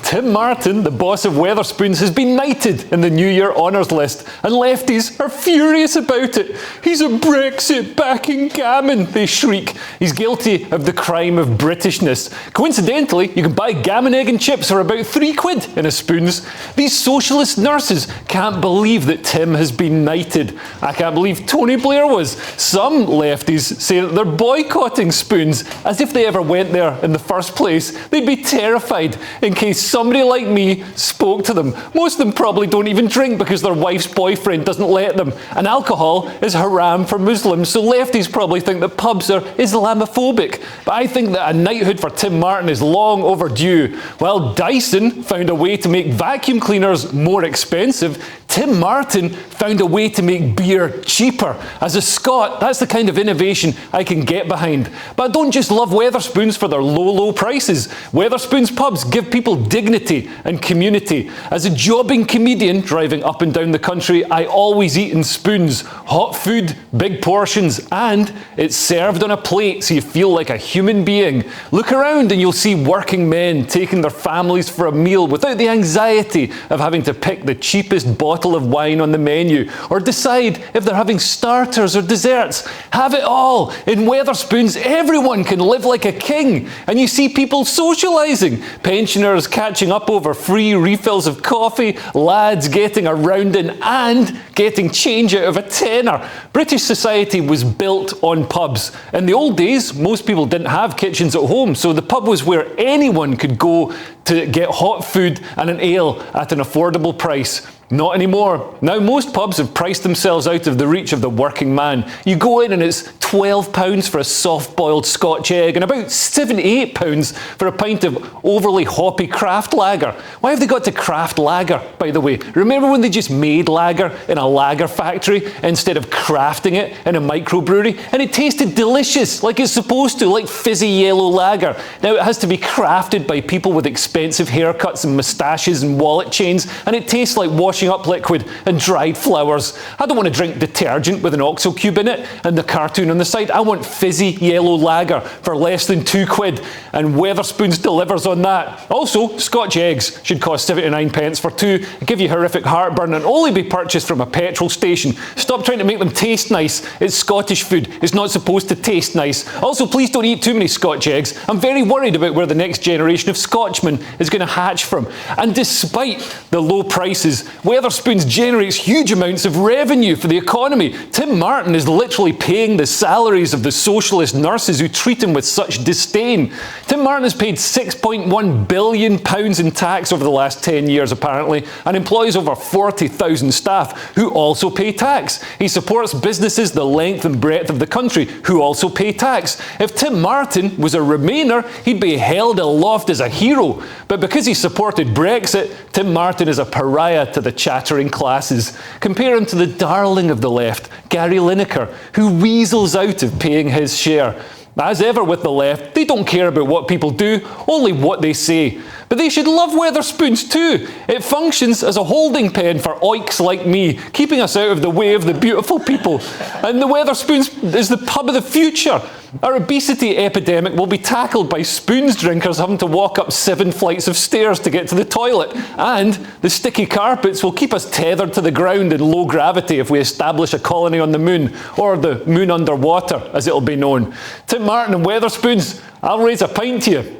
Tim Martin, the boss of Wetherspoons, has been knighted in the New Year honours list, and lefties are furious about it. He's a Brexit-backing gammon, they shriek. He's guilty of the crime of Britishness. Coincidentally, you can buy gammon, egg and chips for about £3 in a Spoons. These socialist nurses can't believe that Tim has been knighted. I can't believe Tony Blair was. Some lefties say that they're boycotting Spoons, as if they ever went there in the first place. They'd be terrified in case somebody like me spoke to them. Most of them probably don't even drink because their wife's boyfriend doesn't let them. And alcohol is haram for Muslims, so lefties probably think that pubs are Islamophobic. But I think that a knighthood for Tim Martin is long overdue. While Dyson found a way to make vacuum cleaners more expensive, Tim Martin found a way to make beer cheaper. As a Scot, that's the kind of innovation I can get behind. But I don't just love Wetherspoons for their low prices. Wetherspoons pubs give people dignity and community. As a jobbing comedian driving up and down the country, I always eat in Spoons. Hot food, big portions, and it's served on a plate so you feel like a human being. Look around and you'll see working men taking their families for a meal without the anxiety of having to pick the cheapest bottle of wine on the menu or decide if they're having starters or desserts. Have it all. In Wetherspoons, everyone can live like a king, and you see people socialising. Pensioners catching up over free refills of coffee, lads getting a round in and getting change out of a tenner. British society was built on pubs. In the old days, most people didn't have kitchens at home, so the pub was where anyone could go to get hot food and an ale at an affordable price. Not anymore. Now most pubs have priced themselves out of the reach of the working man. You go in and it's £12 for a soft-boiled Scotch egg and about £78 for a pint of overly hoppy craft lager. Why have they got to craft lager, by the way? Remember when they just made lager in a lager factory instead of crafting it in a microbrewery? And it tasted delicious, like it's supposed to, like fizzy yellow lager. Now it has to be crafted by people with expensive haircuts and moustaches and wallet chains, and it tastes like washing up liquid and dried flowers. I don't want to drink detergent with an oxo cube in it and the cartoon on the side. I want fizzy yellow lager for less than £2, and Wetherspoons delivers on that. Also, Scotch eggs should cost 79 pence for two, give you horrific heartburn, and only be purchased from a petrol station. Stop trying to make them taste nice. It's Scottish food. It's not supposed to taste nice. Also, please don't eat too many Scotch eggs. I'm very worried about where the next generation of Scotchmen is going to hatch from. And despite the low prices, Wetherspoons generates huge amounts of revenue for the economy. Tim Martin is literally paying the salaries of the socialist nurses who treat him with such disdain. Tim Martin has paid £6.1 billion in tax over the last 10 years, apparently, and employs over 40,000 staff who also pay tax. He supports businesses the length and breadth of the country who also pay tax. If Tim Martin was a Remainer, he'd be held aloft as a hero. But because he supported Brexit, Tim Martin is a pariah to the chattering classes. Compare him to the darling of the left, Gary Lineker, who weasels out of paying his share. As ever with the left, they don't care about what people do, only what they say. But they should love Wetherspoons too. It functions as a holding pen for oiks like me, keeping us out of the way of the beautiful people. And the Wetherspoons is the pub of the future. Our obesity epidemic will be tackled by Spoons drinkers having to walk up 7 flights of stairs to get to the toilet. And the sticky carpets will keep us tethered to the ground in low gravity if we establish a colony on the moon, or the moon underwater, as it'll be known. Tim Martin and Wetherspoons, I'll raise a pint to you.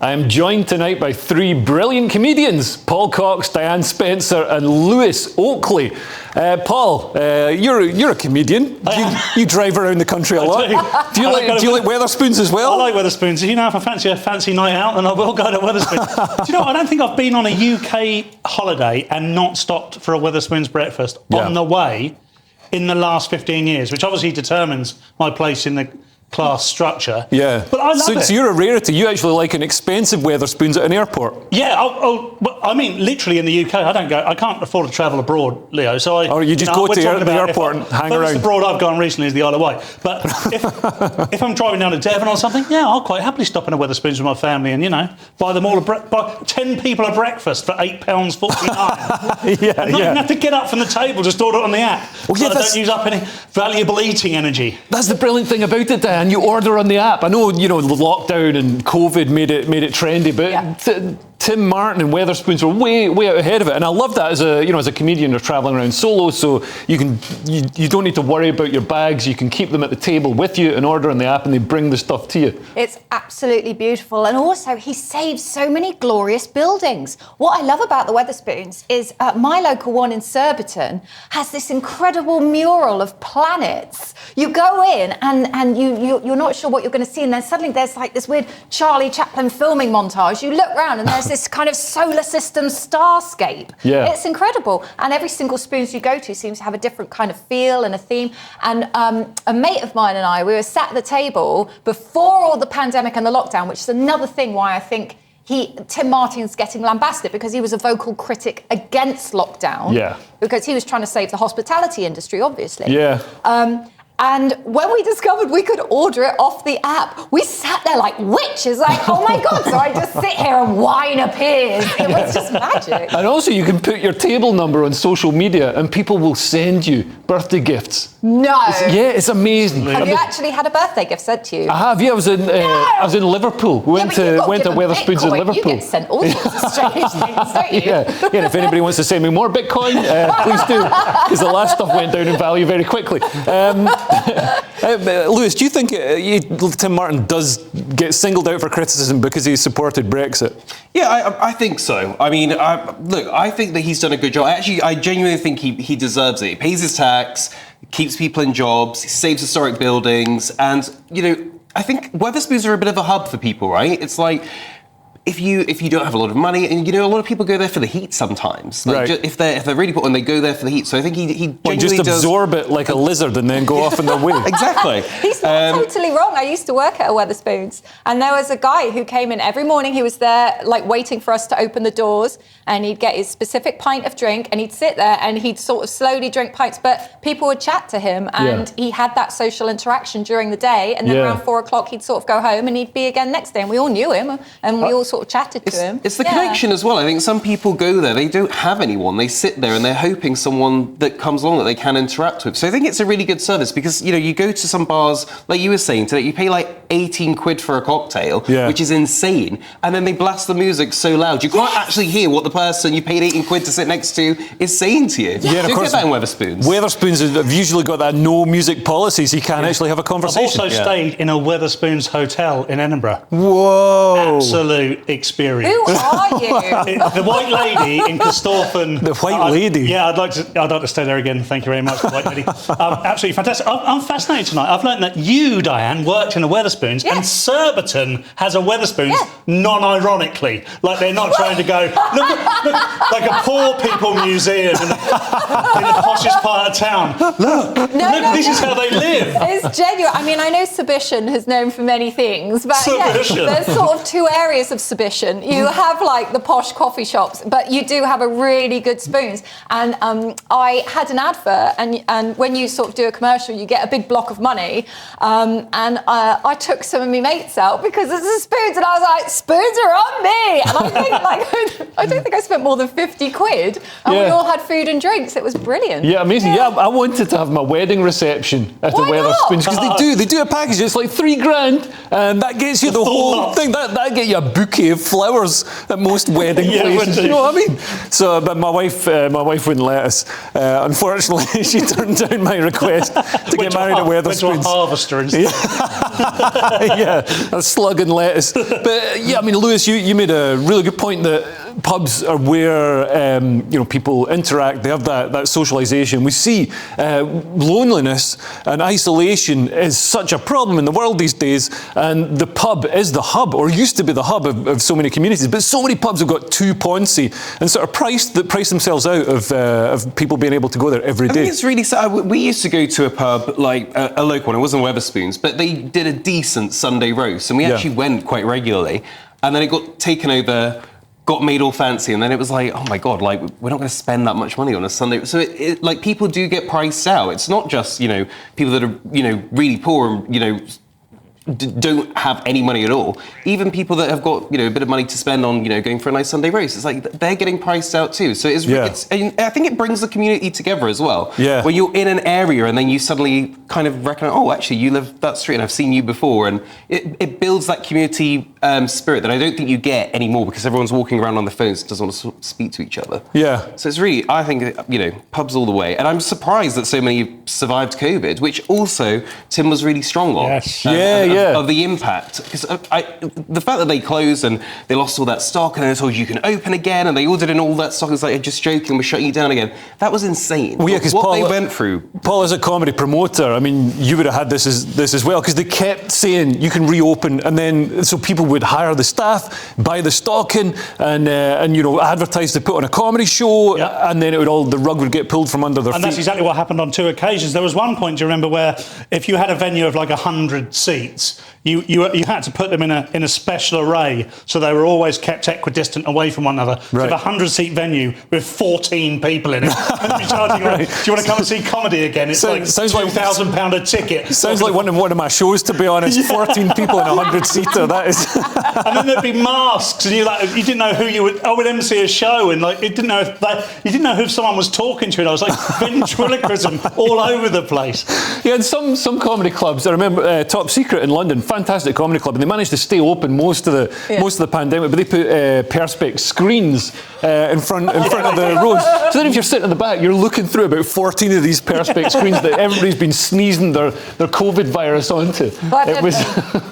I am joined tonight by 3 brilliant comedians, Paul Cox, Diane Spencer and Lewis Oakley. Paul, you're a comedian. You drive around the country a lot. Do you like Wetherspoons as well? I like Wetherspoons. You know, if I fancy a fancy night out, then I will go to Wetherspoons. Do you know, I don't think I've been on a UK holiday and not stopped for a Wetherspoons breakfast on the way in the last 15 years, which obviously determines my place in the class structure. Yeah. But I love it. So you're a rarity. You actually like an expensive Wetherspoons at an airport. Yeah, I mean, literally in the UK, I can't afford to travel abroad, Leo. So you just go to the airport and hang around. The abroad I've gone recently is the Isle of Wight. But if I'm driving down to Devon or something, yeah, I'll quite happily stop in a Wetherspoons with my family and, buy them all buy 10 people a breakfast for £8.49. Yeah, I'm not even have to get up from the table, just order it on the app. Well, yeah, I don't use up any valuable eating energy. That's the brilliant thing about it, Dan. You order on the app. I know, the lockdown and COVID made it trendy, but Tim Martin and Wetherspoons were way out ahead of it, and I love that as a comedian. You're travelling around solo, so you don't need to worry about your bags. You can keep them at the table with you and order on the app, and they bring the stuff to you. It's absolutely beautiful, and also he saves so many glorious buildings. What I love about the Wetherspoons is my local one in Surbiton has this incredible mural of planets. You go in and you're not sure what you're going to see, and then suddenly there's like this weird Charlie Chaplin filming montage. You look around and there's this kind of solar system starscape. Yeah. It's incredible. And every single Spoons you go to seems to have a different kind of feel and a theme. And a mate of mine and I, we were sat at the table before all the pandemic and the lockdown, which is another thing why I think Tim Martin's getting lambasted, because he was a vocal critic against lockdown. Yeah. Because he was trying to save the hospitality industry, obviously. Yeah. And when we discovered we could order it off the app, we sat there like witches, like, oh my God. So I just sit here and wine appears. It was just magic. And also you can put your table number on social media and people will send you birthday gifts. No. It's amazing. Have you actually had a birthday gift sent to you? I have, yeah. I was in Liverpool. We went to Wetherspoons in Liverpool. You get sent all sorts of strange things, don't you? Yeah, if anybody wants to send me more Bitcoin, please do, because the last stuff went down in value very quickly. Lewis, do you think Tim Martin does get singled out for criticism because he supported Brexit? Yeah, I think so. I mean, I think that he's done a good job. Actually, I genuinely think he deserves it. He pays his tax, keeps people in jobs, saves historic buildings, and, I think Wetherspoons are a bit of a hub for people, right? It's like, if you don't have a lot of money, and a lot of people go there for the heat sometimes. Like, right. If they're really put on, they go there for the heat. So I think he genuinely just absorb it like a lizard and then go off in their way. Exactly. He's not totally wrong. I used to work at a Wetherspoons, and there was a guy who came in every morning. He was there, like, waiting for us to open the doors, and he'd get his specific pint of drink, and he'd sit there, and he'd sort of slowly drink pints, but people would chat to him, and he had that social interaction during the day, and then around 4 o'clock, he'd sort of go home, and he'd be again next day, and we all knew him, and we all sort of chatted to him. It's the connection as well. I think some people go there, they don't have anyone. They sit there and they're hoping someone that comes along that they can interact with. So I think it's a really good service because, you go to some bars, like you were saying today, you pay like 18 quid for a cocktail, which is insane. And then they blast the music so loud. You can't actually hear what the person you paid 18 quid to sit next to is saying to you. Yeah, of course. Get that in Wetherspoons. Wetherspoons have usually got that no music policy, so you can't actually have a conversation. I've also stayed in a Wetherspoons hotel in Edinburgh. Whoa. Absolute experience. Who are you? The white lady in Corstorphine. The white lady? Yeah, I'd like to stay there again. Thank you very much, the white lady. Absolutely fantastic. I'm fascinated tonight. I've learned that you, Diane, worked in a Wetherspoons, and Surbiton has a Wetherspoons, non-ironically. Like they're not trying to go, look, like a poor people museum in the poshest part of town. Look, this is how they live. It's genuine. I mean, I know Surbiton is known for many things, but there's sort of two areas of Surbiton. You have like the posh coffee shops, but you do have a really good Spoons. And I had an advert, and when you sort of do a commercial, you get a big block of money. And I took some of my mates out because it's a Spoons, and I was like, spoons are on me. And I think I don't think I spent more than 50 quid, and we all had food and drinks. It was brilliant. Yeah, amazing. Yeah, I wanted to have my wedding reception at the Wetherspoons because they do a package. It's like $3,000, and that gets you the whole thing. That get you a bouquet of flowers at most wedding places. You know what I mean? So, but my wife wouldn't let us. Unfortunately, she turned down my request to get married at Wetherspoons. Went to a harvester instead. Yeah, a slug and lettuce. But yeah, I mean, Lewis, you made a really good point that pubs are where people interact. They have that socialisation. We see loneliness and isolation is such a problem in the world these days, and the pub is the hub, or used to be the hub of so many communities. But so many pubs have got too poncy and sort of price themselves out of people being able to go there every day. I think it's really sad. We used to go to a pub, like a local one. It wasn't Wetherspoons, but they did a decent Sunday roast, and we actually went quite regularly. And then it got taken over, got made all fancy, and then it was like, oh my God, like we're not going to spend that much money on a Sunday. So like people do get priced out. It's not just people that are really poor and don't have any money at all. Even people that have got a bit of money to spend on going for a nice Sunday roast, it's like they're getting priced out too. So I think it brings the community together as well. Yeah. Where you're in an area and then you suddenly kind of recognize, oh, actually you live that street and I've seen you before, and it builds that community spirit that I don't think you get anymore because everyone's walking around on their phones and doesn't want to speak to each other. Yeah. So it's really, I think pubs all the way, and I'm surprised that so many survived COVID, which also Tim was really strong on. Yes. Of the impact, because the fact that they closed and they lost all that stock and then they told you can open again and they ordered in all that stock, it's like, just joking, we're shutting you down again. That was insane. Well, yeah, because what Paul, they went through. Paul, as a comedy promoter, I mean, you would have had this as well, because they kept saying you can reopen, and then so people would hire the staff, buy the stock in, and advertise to put on a comedy show, and then the rug would get pulled from under their feet. And that's exactly what happened on 2 occasions. There was one point, do you remember, where if you had a venue of like 100 seats, you had to put them in a special array, so they were always kept equidistant away from one another. Right. So a 100-seat venue with 14 people in it, and you're charging, do you want to come and see comedy again? It's like £2,000 a ticket. Sounds like one of my shows, to be honest. 14 people in a 100-seater. That is. And then there'd be masks, and you didn't know who you would. I would MC a show, and you didn't know if someone was talking to you. And I was like ventriloquism all over the place. Yeah, and some comedy clubs. I remember Top Secret in London. Fantastic comedy club, and they managed to stay open most of the pandemic. But they put perspex screens in front of the rows. So then, if you're sitting in the back, you're looking through about 14 of these perspex screens that everybody's been sneezing their COVID virus onto. But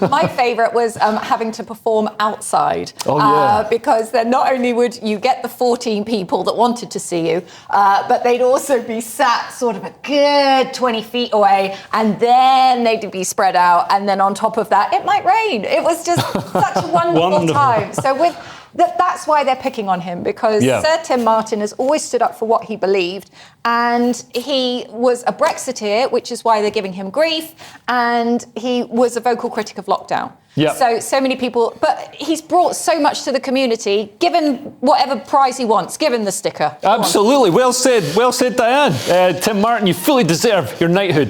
my favourite was having to perform outside. Oh yeah. Because then not only would you get the 14 people that wanted to see you, but they'd also be sat sort of a good 20 feet away, and then they'd be spread out, and then on top of that, it might rain. It was just such a wonderful time. So that's why they're picking on him, because Sir Tim Martin has always stood up for what he believed, and he was a Brexiteer, which is why they're giving him grief, and he was a vocal critic of lockdown. Yeah. So many people, but he's brought so much to the community. Given whatever prize he wants, given the sticker. Absolutely. Well said, Diane. Tim Martin, you fully deserve your knighthood.